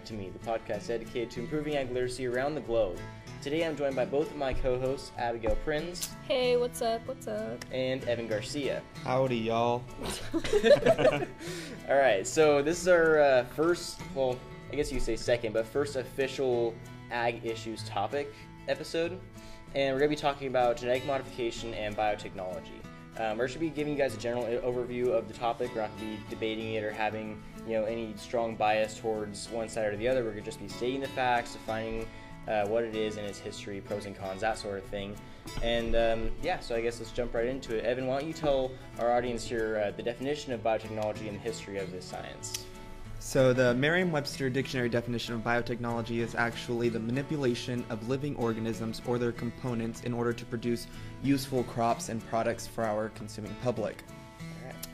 Ag to Me, the podcast dedicated to improving ag literacy around the globe. Today I'm joined by both of my co-hosts, Abigail Prinz. Hey, what's up? What's up? And Evan Garcia. Howdy, y'all. All right, so this is our first, well, I guess you could say second, but first official ag issues topic episode. And we're going to be talking about genetic modification and biotechnology. We're going to be giving you guys a general overview of the topic. We're not going to be debating it or having any strong bias towards one side or the other. We're going to just be stating the facts, defining what it is and its history, pros and cons, that sort of thing. And so I guess let's jump right into it. Evan, why don't you tell our audience here the definition of biotechnology and the history of this science? So the Merriam-Webster dictionary definition of biotechnology is actually the manipulation of living organisms or their components in order to produce useful crops and products for our consuming public.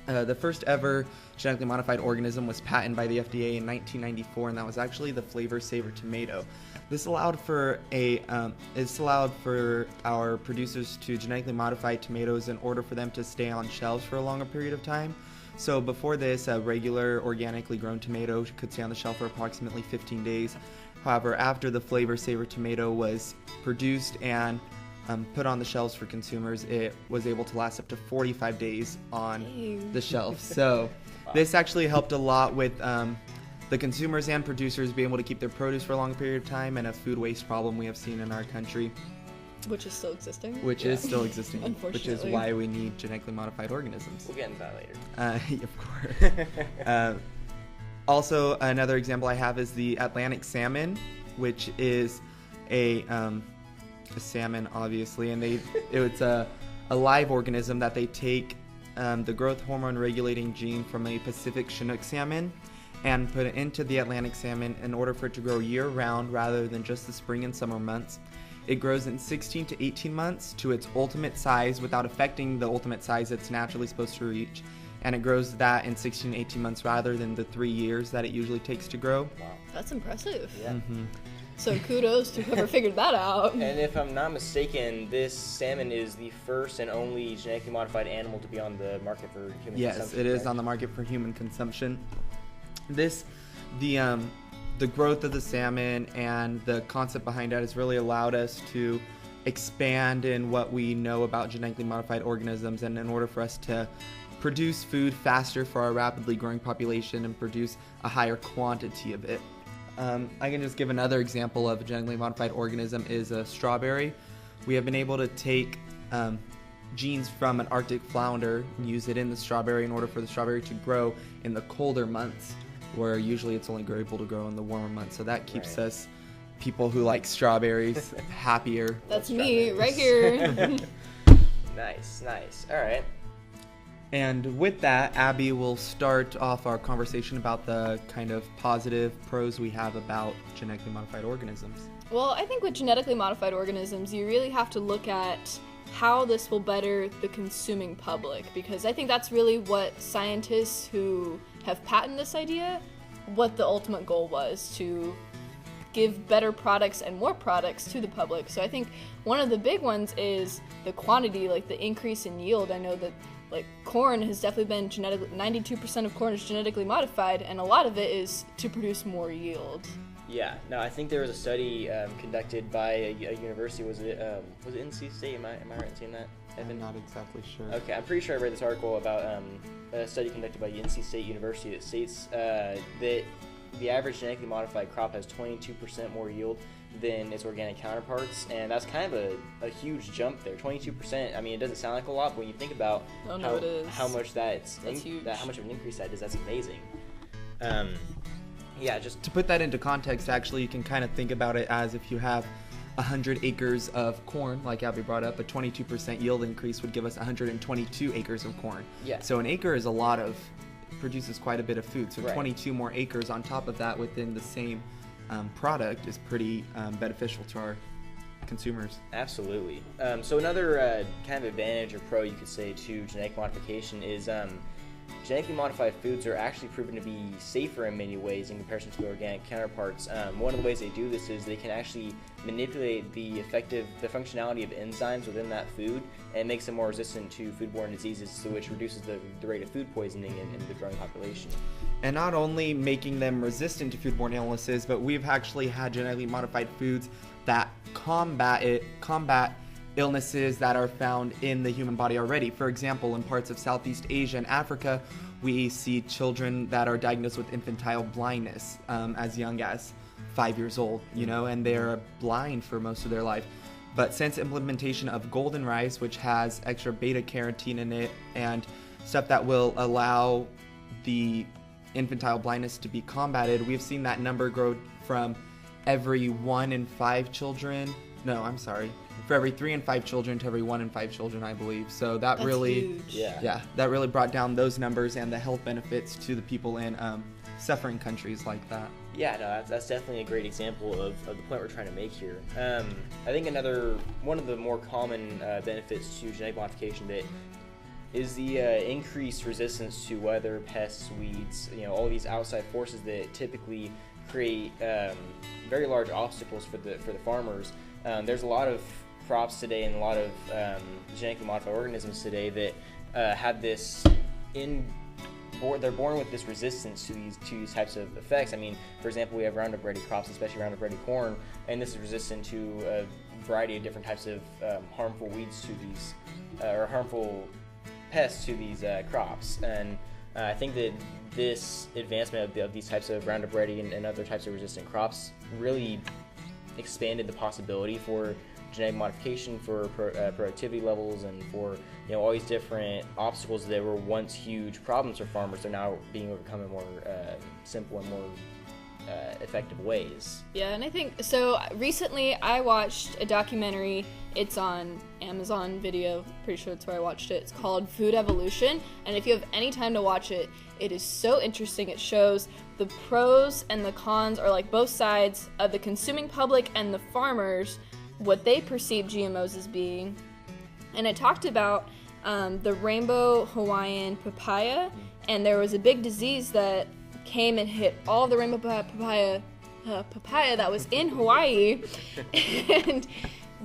The first ever genetically modified organism was patented by the FDA in 1994, and that was actually the flavor saver tomato. This allowed for our producers to genetically modify tomatoes in order for them to stay on shelves for a longer period of time. So before this, a regular organically grown tomato could stay on the shelf for approximately 15 days. However, after the flavor saver tomato was produced and put on the shelves for consumers, it was able to last up to 45 days on the shelf. So this actually helped a lot with the consumers and producers being able to keep their produce for a long period of time, and a food waste problem we have seen in our country. Which is still existing. Which is still existing. Unfortunately. Which is why we need genetically modified organisms. We'll get into that later. Of course. Also, another example I have is the Atlantic salmon, which is a salmon, obviously, and it's a live organism that they take the growth hormone regulating gene from a Pacific Chinook salmon and put it into the Atlantic salmon in order for it to grow year-round rather than just the spring and summer months. It grows in 16 to 18 months to its ultimate size without affecting the ultimate size it's naturally supposed to reach. And it grows that in 16 to 18 months rather than the 3 years that it usually takes to grow. Wow. That's impressive. Yeah. Mm-hmm. So kudos to whoever figured that out. And if I'm not mistaken, this salmon is the first and only genetically modified animal to be on the market for human consumption. Yes, it is on the market for human consumption. The growth of the salmon and the concept behind it has really allowed us to expand in what we know about genetically modified organisms, and in order for us to produce food faster for our rapidly growing population and produce a higher quantity of it. I can just give another example of a genetically modified organism is a strawberry. We have been able to take genes from an Arctic flounder and use it in the strawberry in order for the strawberry to grow in the colder months, where usually it's only able to grow in the warmer months. So that keeps us, people who like strawberries, happier. That's me right here. Nice. All right. And with that, Abby will start off our conversation about the kind of positive pros we have about genetically modified organisms. Well, I think with genetically modified organisms, you really have to look at how this will better the consuming public, because I think that's really what scientists who have patented this idea, what the ultimate goal was, to give better products and more products to the public. So I think one of the big ones is the quantity, like the increase in yield. I know that corn has definitely been 92% of corn is genetically modified, and a lot of it is to produce more yield. Yeah, no, I think there was a study conducted by a university. Was it NC State? Am I right in saying that, Evan? I'm not exactly sure. Okay, I'm pretty sure I read this article about a study conducted by NC State University that states that the average genetically modified crop has 22% more yield than its organic counterparts, and that's kind of a huge jump there. 22%. I mean, it doesn't sound like a lot, but when you think about how much that's how much of an increase that is, that's amazing. Just to put that into context, actually, you can kind of think about it as if you have 100 acres of corn, like Abby brought up, a 22% yield increase would give us 122 acres of corn. Yeah. So an acre is produces quite a bit of food. So 22 more acres on top of that within the same product is pretty beneficial to our consumers. Absolutely. So another kind of advantage or pro you could say to genetic modification is genetically modified foods are actually proven to be safer in many ways in comparison to their organic counterparts. One of the ways they do this is they can actually manipulate the functionality of enzymes within that food and makes them more resistant to foodborne diseases, so which reduces the rate of food poisoning in the growing population. And not only making them resistant to foodborne illnesses, but we've actually had genetically modified foods that combat illnesses that are found in the human body already. For example, in parts of Southeast Asia and Africa, we see children that are diagnosed with infantile blindness as young as 5 years old, and they're blind for most of their life. But since implementation of golden rice, which has extra beta carotene in it and stuff that will allow the infantile blindness to be combated, we've seen that number grow from every 1 in 5 children. No, I'm sorry. For every 3 in 5 children to every 1 in 5 children, I believe. So that's really huge. That really brought down those numbers and the health benefits to the people in suffering countries like that. Yeah, no, that's definitely a great example of the point we're trying to make here. I think one of the more common benefits to genetic modification that is the increased resistance to weather, pests, weeds, all these outside forces that typically create very large obstacles for the farmers. There's a lot of crops today and a lot of genetically modified organisms today that have this they're born with this resistance to these types of effects. I mean, for example, we have Roundup Ready crops, especially Roundup Ready corn, and this is resistant to a variety of different types of harmful weeds to these, or harmful pests to these crops. And I think that this advancement of these types of Roundup Ready and other types of resistant crops really expanded the possibility for genetic modification for productivity levels and for all these different obstacles that were once huge problems for farmers. They're now being overcome in more simple and more effective ways. Yeah, and I think so. Recently, I watched a documentary. It's on Amazon Video. Pretty sure that's where I watched it. It's called Food Evolution, and if you have any time to watch it, it is so interesting. It shows the pros and the cons, or like both sides of the consuming public and the farmers, what they perceive GMOs as being. And it talked about the rainbow Hawaiian papaya, and there was a big disease that came and hit all the rainbow papaya that was in Hawaii.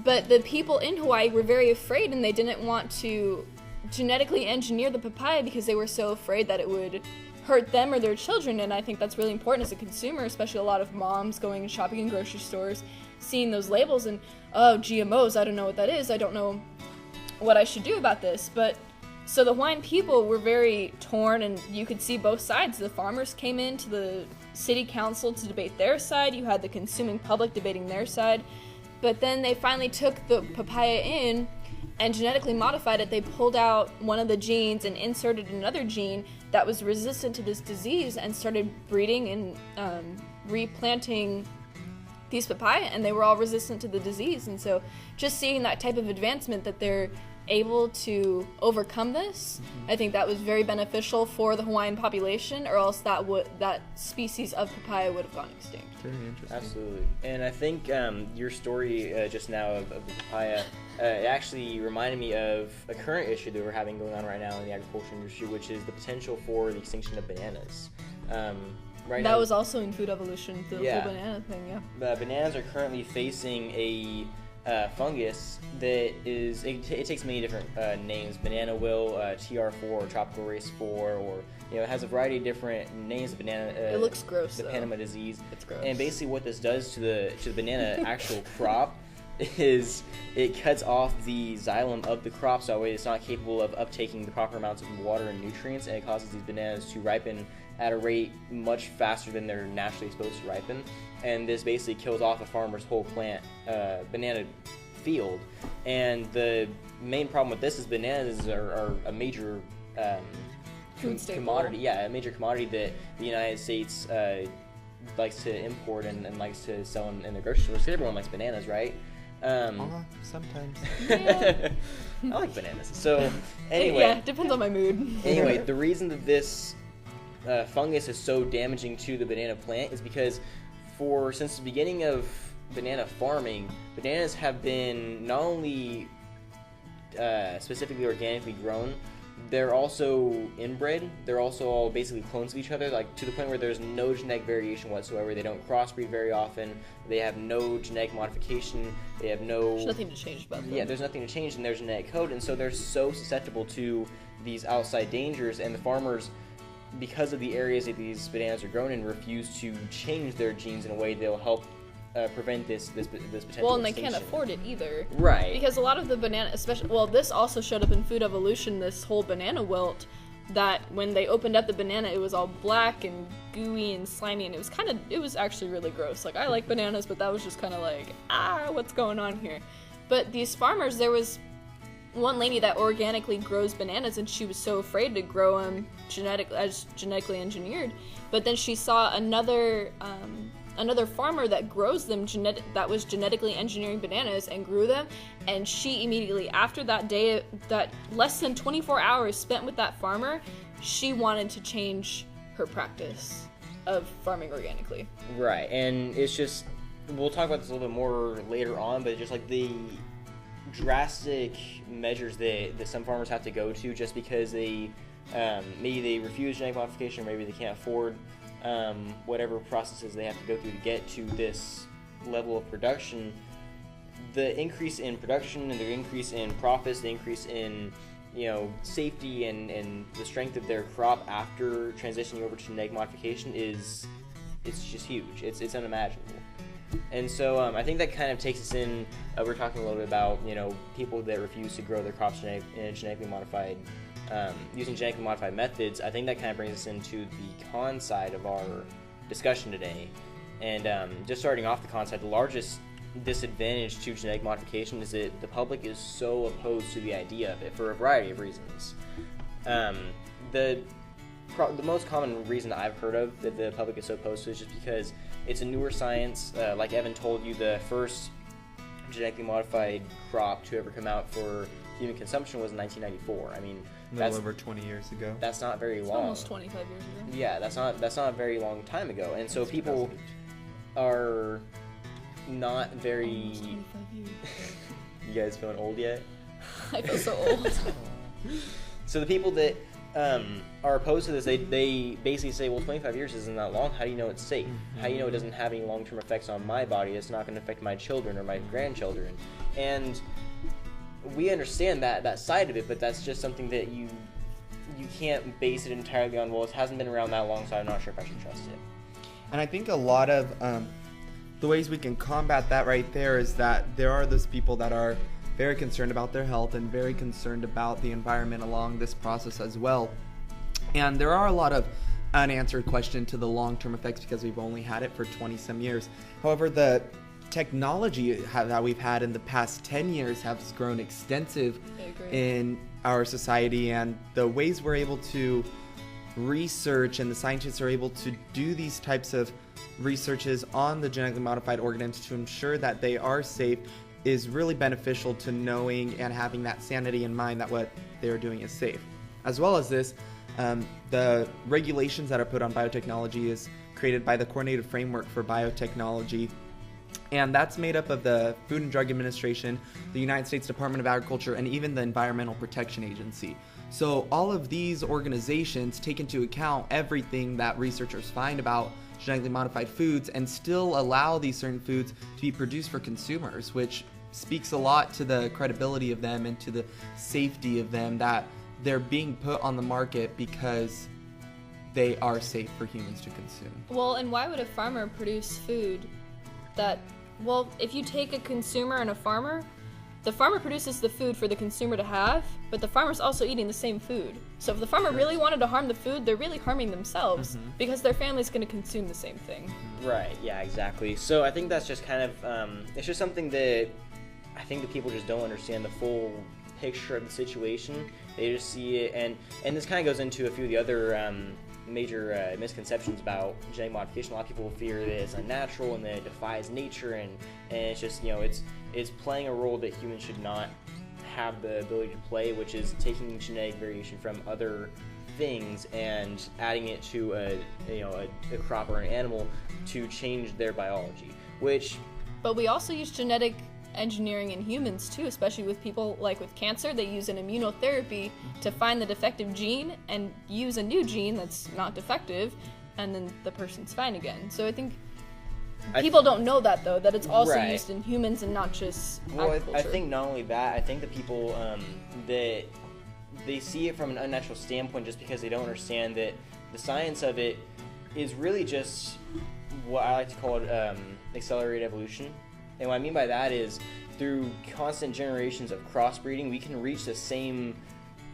But the people in Hawaii were very afraid, and they didn't want to genetically engineer the papaya because they were so afraid that it would hurt them or their children. And I think that's really important as a consumer, especially a lot of moms going and shopping in grocery stores, seeing those labels and, oh, GMOs, I don't know what that is, I don't know what I should do about this. But so the Hawaiian people were very torn, and you could see both sides. The farmers came into the city council to debate their side, you had the consuming public debating their side, but then they finally took the papaya in and genetically modified it. They pulled out one of the genes and inserted another gene that was resistant to this disease and started breeding and replanting these papaya, and they were all resistant to the disease. And so just seeing that type of advancement, that they're able to overcome this, I think that was very beneficial for the Hawaiian population, or else that species of papaya would have gone extinct. Very interesting. Absolutely. And I think your story just now of the papaya it actually reminded me of a current issue that we're having going on right now in the agriculture industry, which is the potential for the extinction of bananas. That was also in Food Evolution, the whole banana thing, yeah. Bananas are currently facing a fungus that is, it takes many different names, banana will, TR4, or tropical race 4, or it has a variety of different names of banana. It looks gross, the though. Panama disease. It's gross. And basically what this does to the banana actual crop is it cuts off the xylem of the crop, so that way it's not capable of uptaking the proper amounts of water and nutrients, and it causes these bananas to ripen at a rate much faster than they're naturally supposed to ripen. And this basically kills off a farmer's whole plant, banana field. And the main problem with this is bananas are a major commodity. Yeah, a major commodity that the United States likes to import and likes to sell in the grocery stores. Everyone likes bananas, right? Sometimes. Yeah. I like bananas. So anyway, yeah, depends on my mood. Anyway, the reason that this fungus is so damaging to the banana plant is because since the beginning of banana farming, bananas have been not only specifically organically grown, they're also inbred. They're also all basically clones of each other, like to the point where there's no genetic variation whatsoever. They don't crossbreed very often. They have no genetic modification. They have no... There's nothing to change about them. Yeah, there's nothing to change in their genetic code, and so they're so susceptible to these outside dangers, and the farmers, because of the areas that these bananas are grown in, refuse to change their genes in a way that'll help prevent this potential Well, and they extinction. can't afford it either. Right. Because a lot of the banana, especially, well, this also showed up in Food Evolution, this whole banana wilt, that when they opened up the banana, it was all black and gooey and slimy, and it was actually really gross. Like, I like bananas, but that was just kind of like, what's going on here? But these farmers, there was one lady that organically grows bananas, and she was so afraid to grow them genetically engineered. But then she saw another farmer that grows them that was genetically engineering bananas and grew them, and she immediately, after that day, that less than 24 hours spent with that farmer, she wanted to change her practice of farming organically. Right, and it's just, we'll talk about this a little bit more later on, but just like the drastic measures that some farmers have to go to just because maybe they refuse genetic modification, or maybe they can't afford whatever processes they have to go through to get to this level of production. The increase in production and the increase in profits, the increase in safety and the strength of their crop after transitioning over to genetic modification it's just huge. It's unimaginable. And so I think that kind of takes us in. We're talking a little bit about people that refuse to grow their crops genetically modified. Using genetically modified methods. I think that kind of brings us into the con side of our discussion today. And just starting off the con side, the largest disadvantage to genetic modification is that the public is so opposed to the idea of it for a variety of reasons. The most common reason I've heard of that the public is so opposed to is just because it's a newer science. Like Evan told you, the first genetically modified crop to ever come out for human consumption was in 1994. I mean, That's over 20 years ago. That's not very long. Almost 25 years ago. Yeah, that's not a very long time ago. And so people are not very... Almost 25 years. You guys feeling old yet? I feel so old. So the people that are opposed to this, they basically say, well, 25 years isn't that long. How do you know it's safe? How do you know it doesn't have any long-term effects on my body? It's not going to affect my children or my grandchildren. And we understand that side of it, but that's just something that you can't base it entirely on, well, it hasn't been around that long, so I'm not sure if I should trust it. And I think a lot of the ways we can combat that right there is that there are those people that are very concerned about their health and very concerned about the environment along this process as well. And there are a lot of unanswered questions to the long-term effects because we've only had it for 20-some years. However, the technology that we've had in the past 10 years has grown extensive in our society, and the ways we're able to research and the scientists are able to do these types of researches on the genetically modified organisms to ensure that they are safe is really beneficial to knowing and having that sanity in mind that what they're doing is safe. As well as this, the regulations that are put on biotechnology is created by the Coordinated Framework for Biotechnology, and that's made up of the Food and Drug Administration, the United States Department of Agriculture, and even the Environmental Protection Agency. So all of these organizations take into account everything that researchers find about genetically modified foods and still allow these certain foods to be produced for consumers, which speaks a lot to the credibility of them and to the safety of them, that they're being put on the market because they are safe for humans to consume. Well, and why would a farmer produce food that, well, if you take a consumer and a farmer, the farmer produces the food for the consumer to have, but the farmer's also eating the same food. So if the farmer really wanted to harm the food, they're really harming themselves because their family's going to consume the same thing. Right, yeah, exactly. So I think that's just kind of, it's just something that I think that people just don't understand the full picture of the situation. They just see it, and this kind of goes into a few of the other major misconceptions about genetic modification. A lot of people fear that it's unnatural and that it defies nature, and it's just, it's playing a role that humans should not have the ability to play, which is taking genetic variation from other things and adding it to a crop or an animal to change their biology. But we also use genetic engineering in humans too, especially with people like with cancer. They use an immunotherapy to find the defective gene and use a new gene that's not defective, and then the person's fine again. So I think people don't know that, though, that it's also used in humans and not just agriculture. I think not only that, I think the people that they see it from an unnatural standpoint just because they don't understand that the science of it is really just what I like to call it accelerated evolution. And what I mean by that is through constant generations of crossbreeding, we can reach the same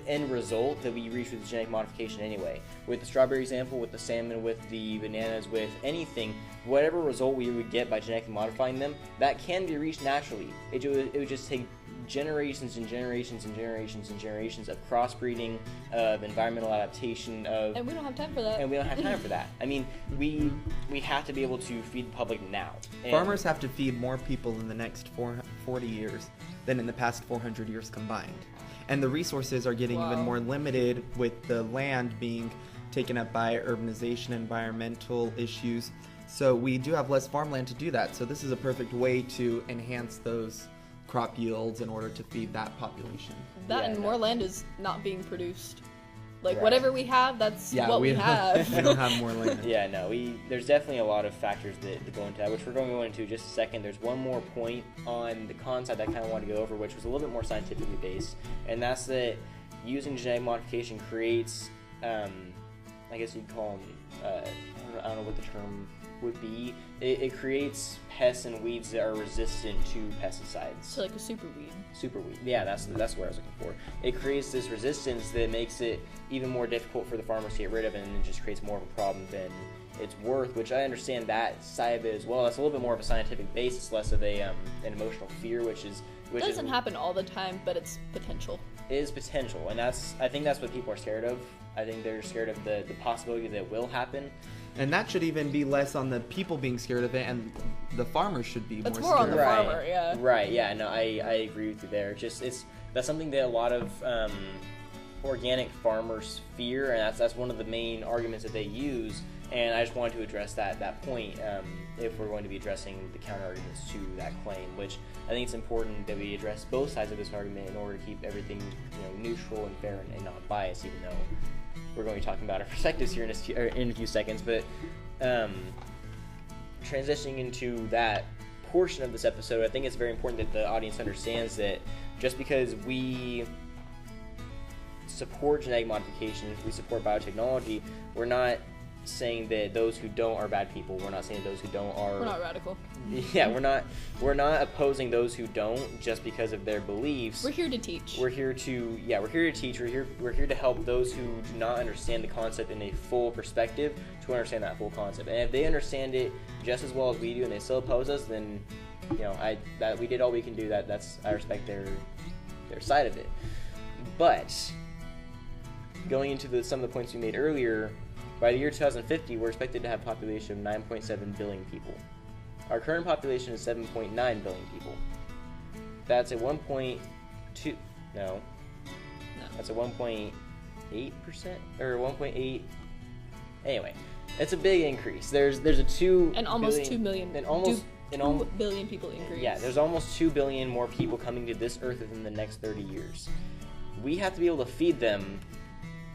end result that we reach with genetic modification anyway. With the strawberry example, with the salmon, with the bananas, with anything, whatever result we would get by genetically modifying them, that can be reached naturally. It would just take generations and generations and generations and generations of crossbreeding, of environmental adaptation, and we don't have time for that. And we don't have time for that. I mean, we have to be able to feed the public now. And farmers have to feed more people in the next 40 years than in the past 400 years combined. And the resources are getting even more limited with the land being taken up by urbanization, environmental issues. So we do have less farmland to do that. So this is a perfect way to enhance those crop yields in order to feed that population. More land is not being produced. Like, whatever we have, that's what we have. We don't have more land. There's definitely a lot of factors that go into that, which we're going to go into in just a second. There's one more point on the concept I kind of want to go over, which was a little bit more scientifically based, and that's that using genetic modification creates, I guess you'd call them, I don't know what the term would be. It creates pests and weeds that are resistant to pesticides. So like a superweed. Superweed. Yeah, that's what I was looking for. It creates this resistance that makes it even more difficult for the farmers to get rid of, and it just creates more of a problem than it's worth, which I understand that side of it as well. That's a little bit more of a scientific base. It's less of an emotional fear, which doesn't happen all the time, but it's potential. It is potential, and I think that's what people are scared of. I think they're scared of the possibility that it will happen. And that should even be less on the people being scared of it, and the farmers should be more scared of it. It's more on the farmer, yeah. Right, yeah, no, I agree with you there. That's something that a lot of organic farmers fear, and that's one of the main arguments that they use. And I just wanted to address that point if we're going to be addressing the counter arguments to that claim, which I think it's important that we address both sides of this argument in order to keep everything neutral and fair and not biased, even though we're going to be talking about our perspectives here in a few seconds. But transitioning into that portion of this episode, I think it's very important that the audience understands that just because we support genetic modification, we support biotechnology, we're not saying that those who don't are bad people. We're not saying those who don't are... We're not radical. Yeah, we're not opposing those who don't just because of their beliefs. We're here to teach. We're here to teach. We're here to help those who do not understand the concept in a full perspective to understand that full concept. And if they understand it just as well as we do and they still oppose us, then we did all we can do. I respect their side of it. But going into some of the points we made earlier, by the year 2050, we're expected to have a population of 9.7 billion people. Our current population is 7.9 billion people. That's a 1.2... No. That's a 1.8%? Or 1.8... Anyway, it's a big increase. There's a 2 and almost billion, 2 million. And almost... 2 billion people increase. Yeah, there's almost 2 billion more people coming to this earth within the next 30 years. We have to be able to feed them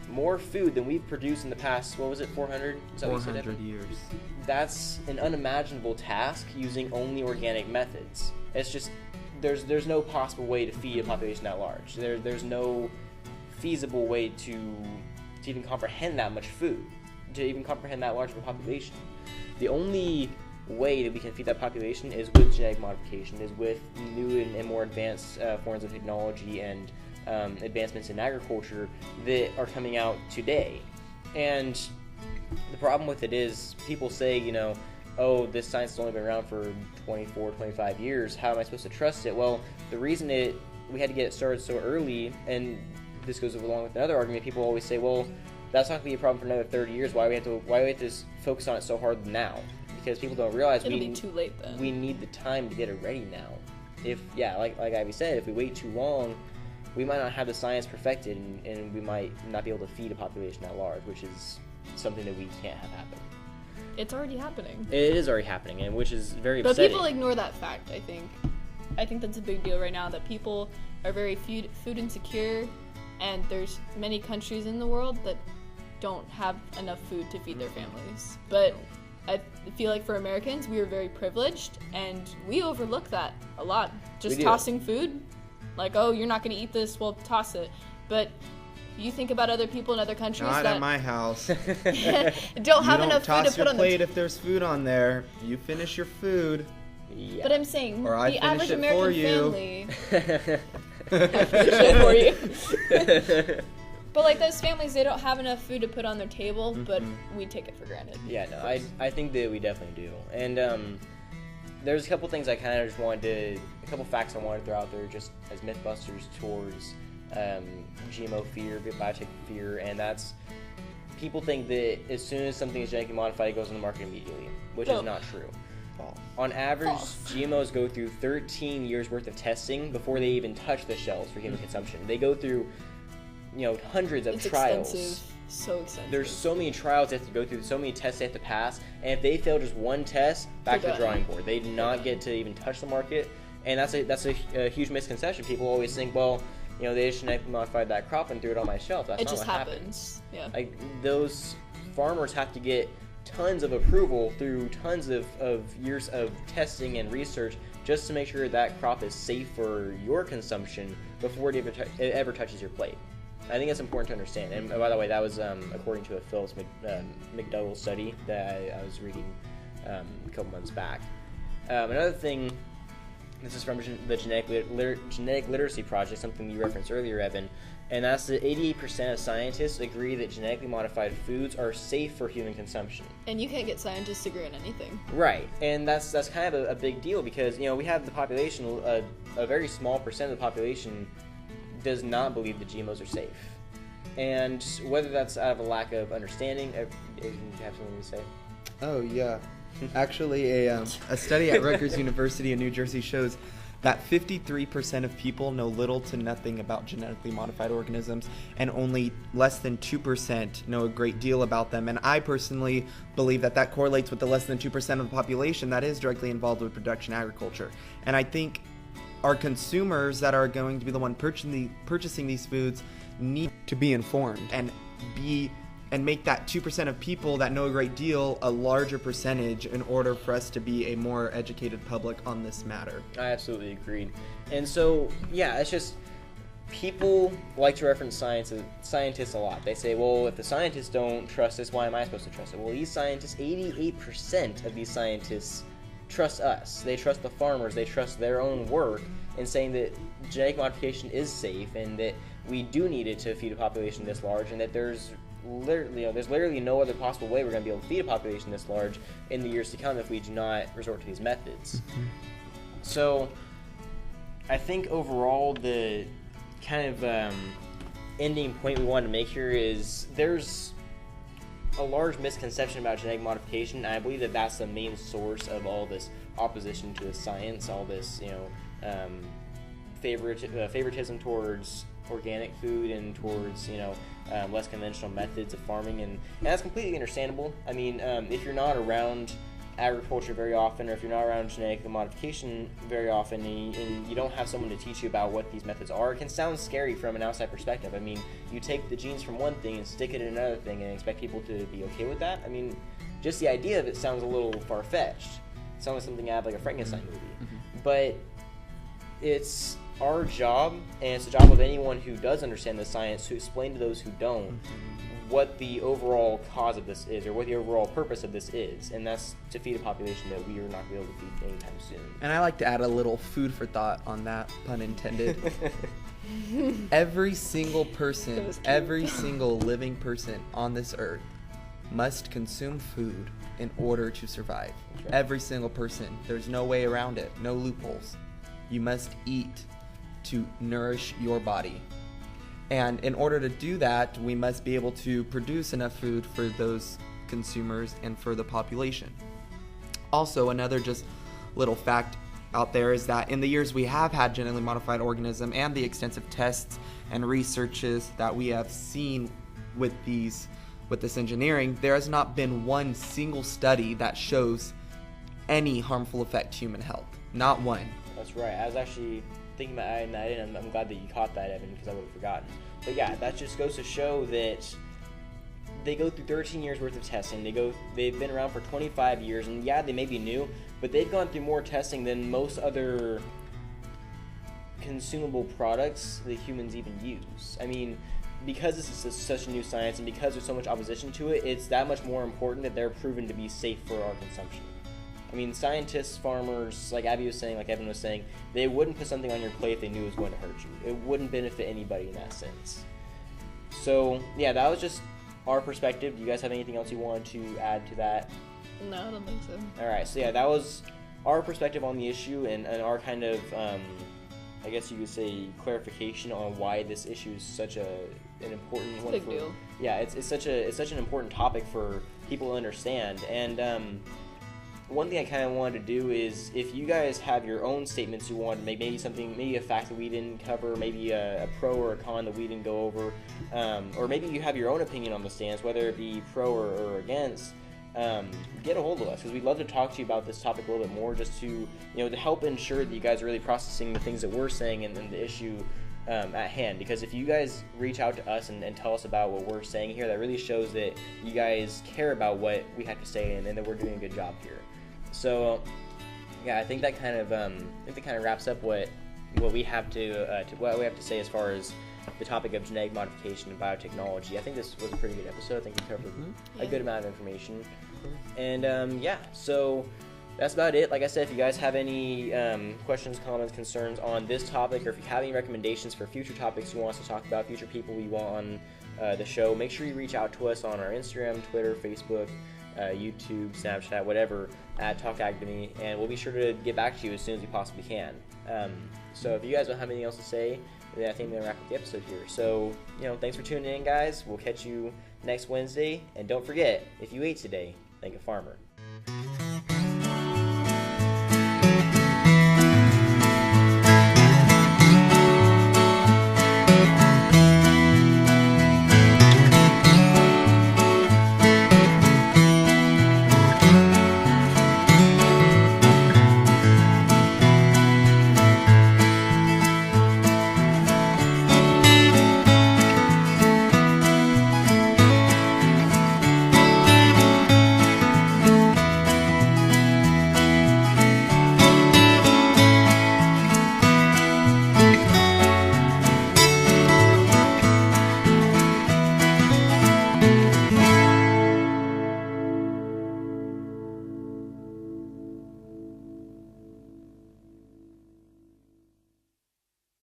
more food than we've produced in the past, 400? 400 years. That's an unimaginable task using only organic methods. It's just, there's no possible way to feed a population that large. There's no feasible way to even comprehend that much food, to even comprehend that large of a population. The only way that we can feed that population is with genetic modification, is with new and more advanced forms of technology and advancements in agriculture that are coming out today. And the problem with it is people say, this science has only been around for 24, 25 years. How am I supposed to trust it? Well, the reason we had to get it started so early, and this goes along with another argument, people always say, well, that's not going to be a problem for another 30 years. Why do we have to focus on it so hard now? Because people don't realize it'll be too late then. We need the time to get it ready now. Like Ivy said, if we wait too long, we might not have the science perfected, and we might not be able to feed a population at large, which is something that we can't have happen. It's already happening. It is already happening, and which is very upsetting. But people upsetting. ignore that fact, I think. I think that's a big deal right now, that people are very food insecure, and there's many countries in the world that don't have enough food to feed their families. But I feel like for Americans, we are very privileged, and we overlook that a lot. Just tossing food, like, oh, you're not going to eat this, well, toss it. But you think about other people in other countries Not that at my house. don't have enough food to put on your plate the if there's food on there. You finish your food. Yeah. But I'm saying, Or I the finish average it American for you. family... I finish it for you. But like those families, they don't have enough food to put on their table, but we take it for granted. Yeah, no, I think that we definitely do. And there's a couple things I kind of just a couple facts I wanted to throw out there just as mythbusters towards GMO fear, biotech fear, and that's people think that as soon as something is genetically modified, it goes on the market immediately, which is not true. False. On average, GMOs go through 13 years worth of testing before they even touch the shelves for human consumption. They go through, hundreds of trials. Expensive. So expensive. There's so many trials they have to go through, so many tests they have to pass, and if they fail just one test, back to the drawing board. They do not get to even touch the market, and that's a huge misconception. People always think, well, they just genetically modified that crop and threw it on my shelf. That's it not just what happens. Yeah. Those farmers have to get tons of approval through tons of years of testing and research just to make sure that crop is safe for your consumption before it ever touches your plate. I think that's important to understand. And by the way, that was according to a Phyllis McDougall study that I was reading a couple months back. Another thing, this is from the Genetic Literacy Project, something you referenced earlier, Evan, and that's that 88% of scientists agree that genetically modified foods are safe for human consumption. And you can't get scientists to agree on anything. Right, and that's kind of a big deal because we have the population, a very small percent of the population does not believe that GMOs are safe, and whether that's out of a lack of understanding. You have something to say? Oh yeah, actually, a study at Rutgers University in New Jersey shows that 53% of people know little to nothing about genetically modified organisms, and only less than 2% know a great deal about them. And I personally believe that correlates with the less than 2% of the population that is directly involved with production agriculture. And I think our consumers that are going to be the one purchasing these foods need to be informed and make that 2% of people that know a great deal a larger percentage in order for us to be a more educated public on this matter. I absolutely agreed. And so, yeah, it's just people like to reference scientists a lot. They say, well, if the scientists don't trust this, why am I supposed to trust it? Well, these scientists, 88% of these scientists trust us. They trust the farmers. They trust their own work in saying that genetic modification is safe and that we do need it to feed a population this large, and that there's literally no other possible way we're going to be able to feed a population this large in the years to come if we do not resort to these methods. So I think overall the kind of ending point we wanted to make here is there's a large misconception about genetic modification, and I believe that that's the main source of all this opposition to the science, all this favoritism towards organic food and towards less conventional methods of farming, and that's completely understandable. I mean, if you're not around agriculture very often, or if you're not around genetic modification very often, and you don't have someone to teach you about what these methods are, it can sound scary from an outside perspective. I mean, you take the genes from one thing and stick it in another thing and expect people to be okay with that? I mean, just the idea of it sounds a little far-fetched. It sounds like something out of like a Frankenstein movie. But it's our job, and it's the job of anyone who does understand the science, to explain to those who don't what the overall cause of this is, or what the overall purpose of this is, and that's to feed a population that we are not going to be able to feed anytime soon. And I like to add a little food for thought on that, pun intended. Every single person, every single living person on this earth must consume food in order to survive. Right. Every single person. There's no way around it, no loopholes. You must eat to nourish your body. And in order to do that, we must be able to produce enough food for those consumers and for the population. Also, another just little fact out there is that in the years we have had genetically modified organism and the extensive tests and researches that we have seen with this engineering, there has not been one single study that shows any harmful effect to human health. Not one. that's right. I was actually thinking about adding that in, and I'm glad that you caught that, Evan, because I would have forgotten. But yeah, that just goes to show that they go through 13 years worth of testing. They've been around for 25 years, and yeah, they may be new, but they've gone through more testing than most other consumable products that humans even use. I mean, because this is such a new science and because there's so much opposition to it, it's that much more important that they're proven to be safe for our consumption. I mean, scientists, farmers, like Abby was saying, like Evan was saying, they wouldn't put something on your plate if they knew it was going to hurt you. It wouldn't benefit anybody in that sense. So, yeah, that was just our perspective. Do you guys have anything else you wanted to add to that? No, I don't think so. Alright, so yeah, that was our perspective on the issue and our kind of, I guess you could say, clarification on why this issue is such an important one. Big deal. Yeah, it's such an important topic for people to understand. And one thing I kind of wanted to do is, if you guys have your own statements you want to make, maybe a fact that we didn't cover, maybe a pro or a con that we didn't go over, or maybe you have your own opinion on the stance, whether it be pro or against, get a hold of us, because we'd love to talk to you about this topic a little bit more, just to to help ensure that you guys are really processing the things that we're saying and the issue at hand. Because if you guys reach out to us and tell us about what we're saying here, that really shows that you guys care about what we have to say and that we're doing a good job here. So yeah, I think that kind of wraps up what we have to say as far as the topic of genetic modification and biotechnology. I think this was a pretty good episode. I think we covered a good amount of information. And yeah, so that's about it. Like I said, if you guys have any questions, comments, concerns on this topic, or if you have any recommendations for future topics you want us to talk about, future people we want on the show, make sure you reach out to us on our Instagram, Twitter, Facebook, YouTube, Snapchat, whatever, at Talk Ag to Me, and we'll be sure to get back to you as soon as we possibly can. So if you guys don't have anything else to say, then I think we're going to wrap up the episode here. So, thanks for tuning in, guys. We'll catch you next Wednesday, and don't forget, if you ate today, thank a farmer.